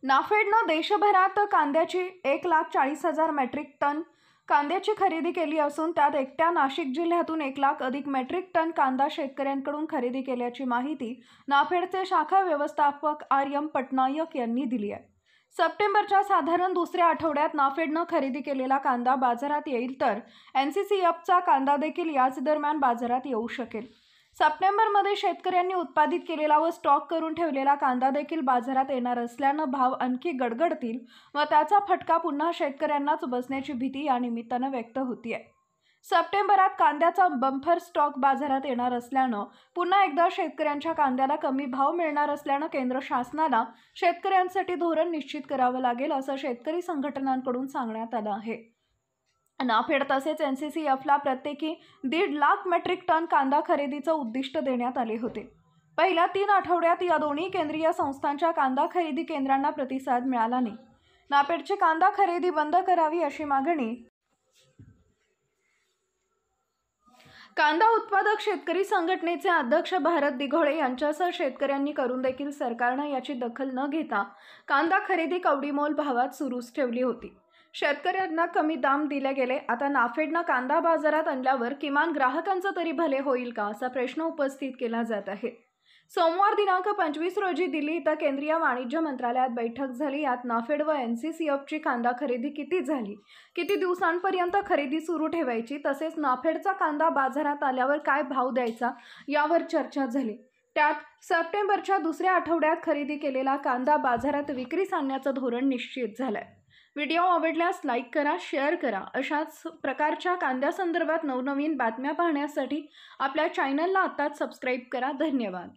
नाफेडनं देशभरात कांद्याची 1,40,000 metric ton कांद्याची खरेदी केली असून त्यात एकट्या नाशिक जिल्ह्यातून 1 लाख अधिक मेट्रिक टन कांदा शेतकऱ्यांकडून खरेदी केल्याची माहिती नाफेडचे शाखा व्यवस्थापक आर.एम. पटनायक यांनी दिली आहे। सप्टेंबरच्या साधारण दुसऱ्या आठवड्यात नाफेडनं खरेदी केलेला कांदा बाजारात येईल तर NCCFचा कांदा देखील याच दरम्यान बाजारात येऊ शकेल। सप्टेंबरमध्ये शेतकऱ्यांनी उत्पादित केलेला व स्टॉक करून ठेवलेला कांदा देखील बाजारात येणार असल्यानं भाव आणखी गडगडतील व त्याचा फटका पुन्हा शेतकऱ्यांनाच बसण्याची भीती या निमित्तानं व्यक्त होतीये। सप्टेंबरात कांद्याचा बंपर स्टॉक बाजारात येणार असल्यानं पुन्हा एकदा शेतकऱ्यांच्या कांद्याला कमी भाव मिळणार असल्यानं केंद्र शासनाला शेतकऱ्यांसाठी धोरण निश्चित करावं लागेल असं शेतकरी संघटनांकडून सांगण्यात आलं आहे। नाफेड तसेच NCCFला प्रत्येकी 1.5 लाख मेट्रिक टन कांदा खरेदीचं उद्दिष्ट देण्यात आले होते। पहिल्या 3 आठवड्यात या दोन्ही केंद्रीय संस्थांच्या कांदा खरेदी केंद्रांना प्रतिसाद मिळाला नाही। नाफेडची कांदा खरेदी बंद करावी अशी मागणी कांदा उत्पादक शेतकरी संघटनेचे अध्यक्ष भारत दिघोळे यांच्यासह शेतकऱ्यांनी करून देखील सरकारनं याची दखल न घेता कांदा खरेदी कवडीमोल भावात सुरूच ठेवली होती। शेतकऱ्यांना कमी दाम दिले गेले। आता नाफेडनं कांदा बाजारात आणल्यावर किमान ग्राहकांचं तरी भले होईल का असा प्रश्न उपस्थित केला जात आहे। सोमवार दिनांक 25 रोजी दिल्ली इथं केंद्रीय वाणिज्य मंत्रालयात बैठक झाली। यात नाफेड व NCCFची कांदा खरेदी किती झाली, किती दिवसांपर्यंत खरेदी सुरू ठेवायची, तसेच नाफेडचा कांदा बाजारात आल्यावर काय भाव द्यायचा यावर चर्चा झाली। त्यात सप्टेंबरच्या दुसऱ्या आठवड्यात खरेदी केलेला कांदा बाजारात विक्रीस आणण्याचं धोरण निश्चित झालंय। व्हिडिओ आवडल्यास लाईक करा, शेअर करा। अशाच प्रकारच्या कांद्यासंदर्भात नवनवीन बातम्या पाहण्यासाठी आपल्या चॅनलला आत्ताच सबस्क्राईब करा। धन्यवाद।